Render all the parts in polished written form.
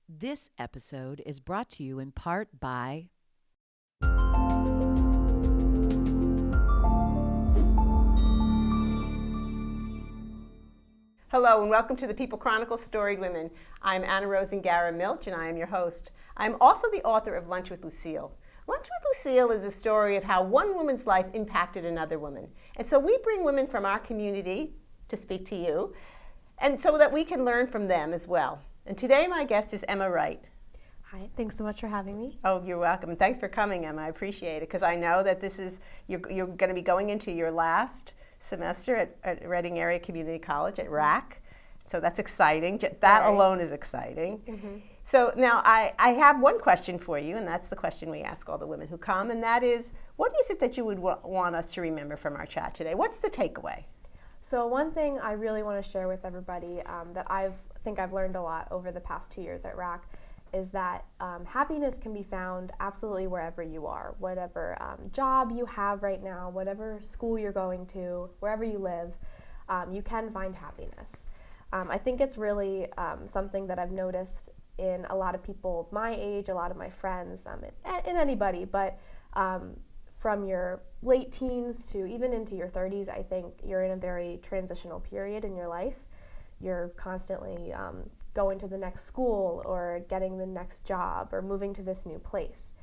This episode is brought to you in part by Hello and welcome to the People Chronicles Storied Women. I'm Annarose Ingarra-Milch and I am your host. I'm also the author of Lunch with Lucille. Lunch with Lucille is a story of how one woman's life impacted another woman. And so we bring women from our community to speak to you, and so that we can learn from them as well. And today my guest is Emma Wright. Hi, thanks so much for having me. Oh, you're welcome. And thanks for coming, Emma. I appreciate it because I know that you're going to be going into your last semester at Reading Area Community College at RACC. So that's exciting. That alone is exciting. Mm-hmm. So now I have one question for you, and that's the question we ask all the women who come, and that is, what is it that you would want us to remember from our chat today? What's the takeaway? So one thing I really want to share with everybody that I think I've learned a lot over the past 2 years at RACC is that happiness can be found absolutely wherever you are, whatever job you have right now, whatever school you're going to, wherever you live, you can find happiness. I think it's really something that I've noticed in a lot of people my age, a lot of my friends, in anybody, but from your late teens to even into your 30s, I think you're in a very transitional period in your life. You're constantly going to the next school or getting the next job or moving to this new place.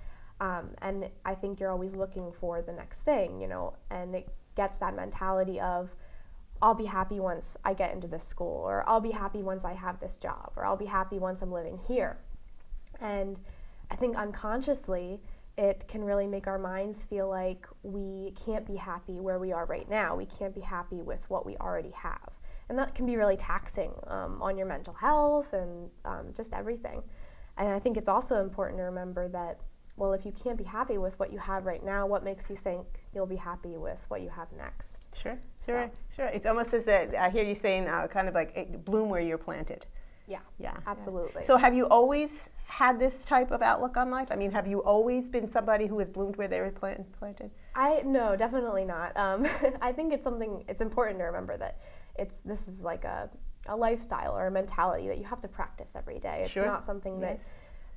And I think you're always looking for the next thing, you know, and it gets that mentality of, I'll be happy once I get into this school, or I'll be happy once I have this job, or I'll be happy once I'm living here. And I think unconsciously, it can really make our minds feel like we can't be happy where we are right now. We can't be happy with what we already have. And that can be really taxing on your mental health and just everything. And I think it's also important to remember that, well, if you can't be happy with what you have right now, what makes you think you'll be happy with what you have next? Sure. It's almost as that I hear you saying kind of like bloom where you're planted. Yeah, absolutely. Yeah. So have you always had this type of outlook on life? I mean, have you always been somebody who has bloomed where they were planted? No, definitely not. I think it's important to remember that this is like a lifestyle or a mentality that you have to practice every day. It's not something that,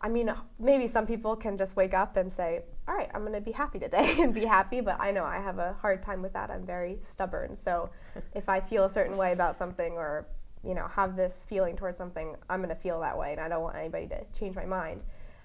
I mean, maybe some people can just wake up and say, all right, I'm going to be happy today and be happy, but I know I have a hard time with that. I'm very stubborn. So if I feel a certain way about something or, you know, have this feeling towards something, I'm going to feel that way, and I don't want anybody to change my mind.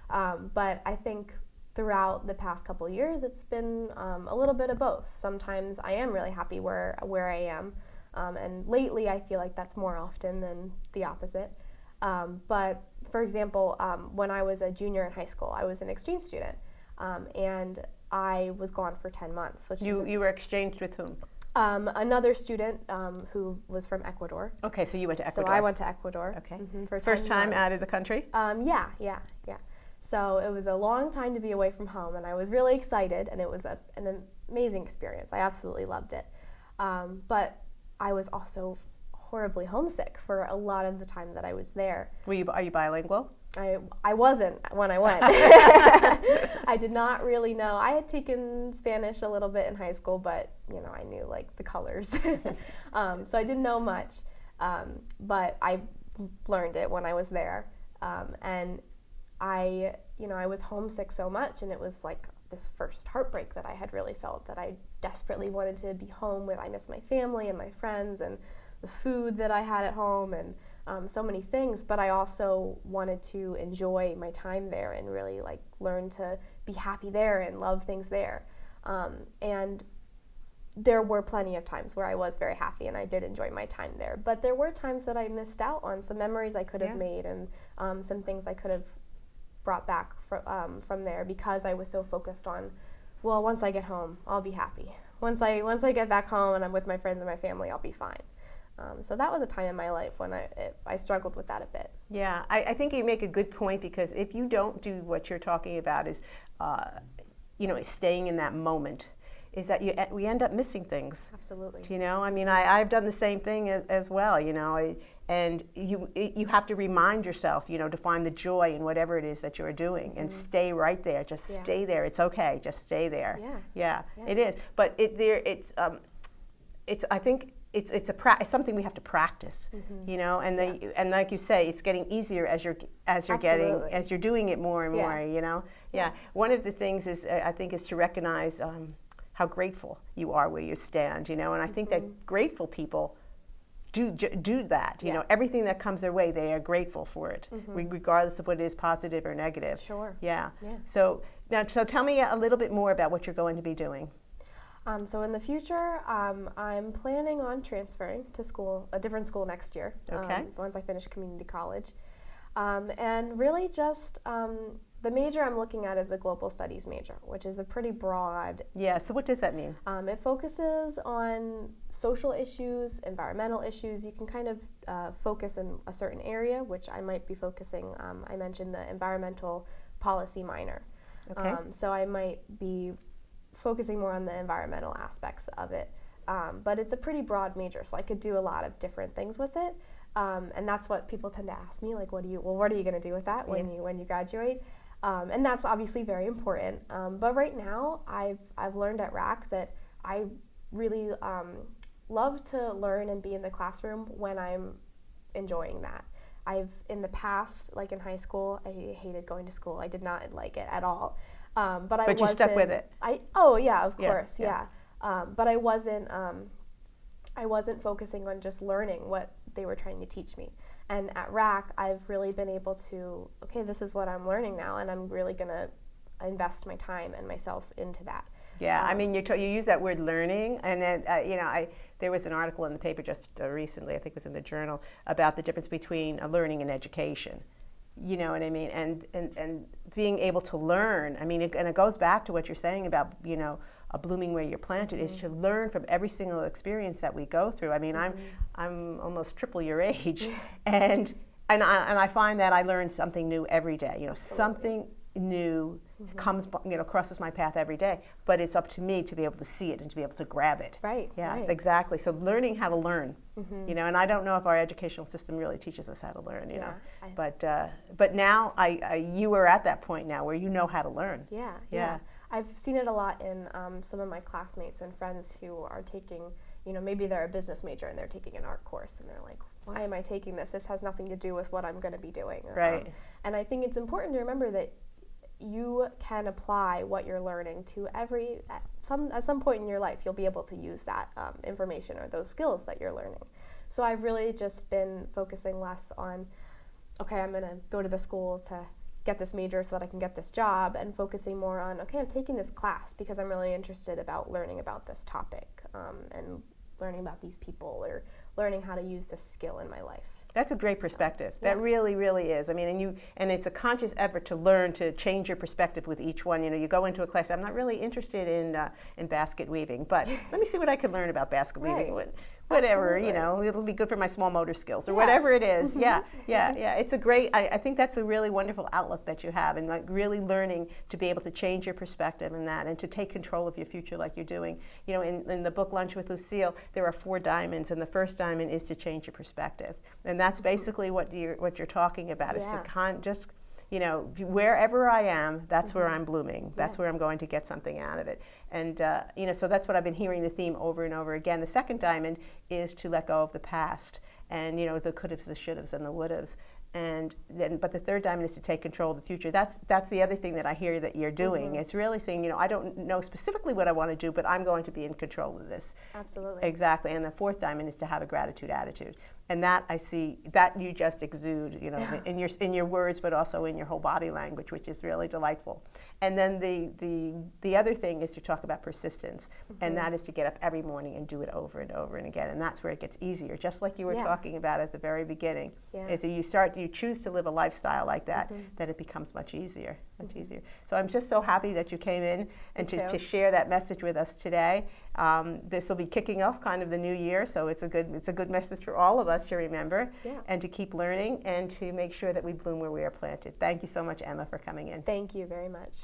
But I think throughout the past couple of years, it's been a little bit of both. Sometimes I am really happy where I am, and lately I feel like that's more often than the opposite. But for example, when I was a junior in high school, I was an exchange student, and I was gone for 10 months. You were exchanged with whom? Another student who was from Ecuador. Okay, so you went to Ecuador. So I went to Ecuador. Okay. For First 10 time months. out of the country? Yeah. So it was a long time to be away from home, and I was really excited, and it was an amazing experience. I absolutely loved it. But I was also horribly homesick for a lot of the time that I was there. Are you bilingual? I wasn't when I went. I did not really know. I had taken Spanish a little bit in high school, but you know, I knew like the colors. So I didn't know much, but I learned it when I was there. And I was homesick so much, and it was like this first heartbreak that I had really felt, that I desperately wanted to be home with. I miss my family and my friends and the food that I had at home and so many things, but I also wanted to enjoy my time there and really like learn to be happy there and love things there. And there were plenty of times where I was very happy and I did enjoy my time there, but there were times that I missed out on some memories I could have made and some things I could have brought back from there, because I was so focused on, well, once I get home, I'll be happy. Once I get back home and I'm with my friends and my family, I'll be fine. So that was a time in my life when I struggled with that a bit. Yeah, I think you make a good point, because if you don't do what you're talking about is, staying in that moment, is that we end up missing things. Absolutely. You know, I mean, I've done the same thing as well, you know, and you have to remind yourself, you know, to find the joy in whatever it is that you're doing and stay right there. Just stay there. It's okay. Just stay there. Yeah. It is. But I think it's something we have to practice, you know, and and like you say, it's getting easier as you're doing it more and more, you know. Yeah. One of the things is I think is to recognize how grateful you are where you stand, you know, and I think that grateful people do that, you know, everything that comes their way, they are grateful for it, regardless of what it is, positive or negative. Sure. Yeah. So tell me a little bit more about what you're going to be doing. So in the future, I'm planning on transferring to a different school next year. Okay. Once I finish community college, and really just the major I'm looking at is a global studies major, which is a pretty broad. Yeah. So what does that mean? It focuses on social issues, environmental issues. You can kind of focus in a certain area, which I might be focusing. I mentioned the environmental policy minor. Okay. So I might be focusing more on the environmental aspects of it, but it's a pretty broad major, so I could do a lot of different things with it, and that's what people tend to ask me, like, what are you going to do with that when you graduate? And that's obviously very important. But right now, I've learned at RACC that I really love to learn and be in the classroom when I'm enjoying that. In the past, like in high school, I hated going to school. I did not like it at all. But you stuck with it. Oh yeah, of course, yeah. But I wasn't focusing on just learning what they were trying to teach me. And at RACC, I've really been able to, okay, this is what I'm learning now, and I'm really gonna invest my time and myself into that. Yeah, I mean, you use that word learning, and then, you know, there was an article in the paper just recently, I think it was in the Journal, about the difference between learning and education. You know what I mean? And being able to learn, I mean, and it goes back to what you're saying about, you know, blooming where you're planted, is to learn from every single experience that we go through. I mean, I'm almost triple your age, and I find that I learn something new every day. You know, something new comes, you know, crosses my path every day, but it's up to me to be able to see it and to be able to grab it. Right. Yeah, right. exactly. So learning how to learn, you know, and I don't know if our educational system really teaches us how to learn, you know, but now you are at that point now where you know how to learn. Yeah. I've seen it a lot in some of my classmates and friends who are taking, you know, maybe they're a business major and they're taking an art course and they're like, why am I taking this? This has nothing to do with what I'm going to be doing. Right. And I think it's important to remember that you can apply what you're learning to at some point in your life. You'll be able to use that information or those skills that you're learning. So I've really just been focusing less on, okay, I'm going to go to the school to get this major so that I can get this job, and focusing more on, okay, I'm taking this class because I'm really interested about learning about this topic, and learning about these people, or learning how to use this skill in my life. That's a great perspective. That really, really is. I mean, and it's a conscious effort to learn to change your perspective with each one. You know, you go into a class, I'm not really interested in basket weaving, but let me see what I can learn about basket weaving. Whatever, absolutely. You know, it'll be good for my small motor skills or whatever it is. Yeah. It's a great, I think that's a really wonderful outlook that you have, and like really learning to be able to change your perspective in that and to take control of your future like you're doing. You know, in the book Lunch with Lucille, there are 4 diamonds, and the first diamond is to change your perspective. And that's basically what you're talking about, is to just, you know, wherever I am, that's where I'm blooming. That's where I'm going to get something out of it. And, you know, so that's what I've been hearing the theme over and over again. The second diamond is to let go of the past and, you know, the could-haves, the should-haves, and the would-haves. But the third diamond is to take control of the future. That's the other thing that I hear that you're doing. It's really saying, you know, I don't know specifically what I want to do, but I'm going to be in control of this. Absolutely. Exactly. And the fourth diamond is to have a gratitude attitude. And that I see, that you just exude, you know, in your words, but also in your whole body language, which is really delightful. And then the other thing is to talk about persistence, and that is to get up every morning and do it over and over and again. And that's where it gets easier, just like you were talking about at the very beginning. Is that you choose to live a lifestyle like that, then it becomes much easier, easier. So I'm just so happy that you came in and to share that message with us today. This will be kicking off kind of the new year, so it's a good message for all of us to remember and to keep learning and to make sure that we bloom where we are planted. Thank you so much, Emma, for coming in. Thank you very much.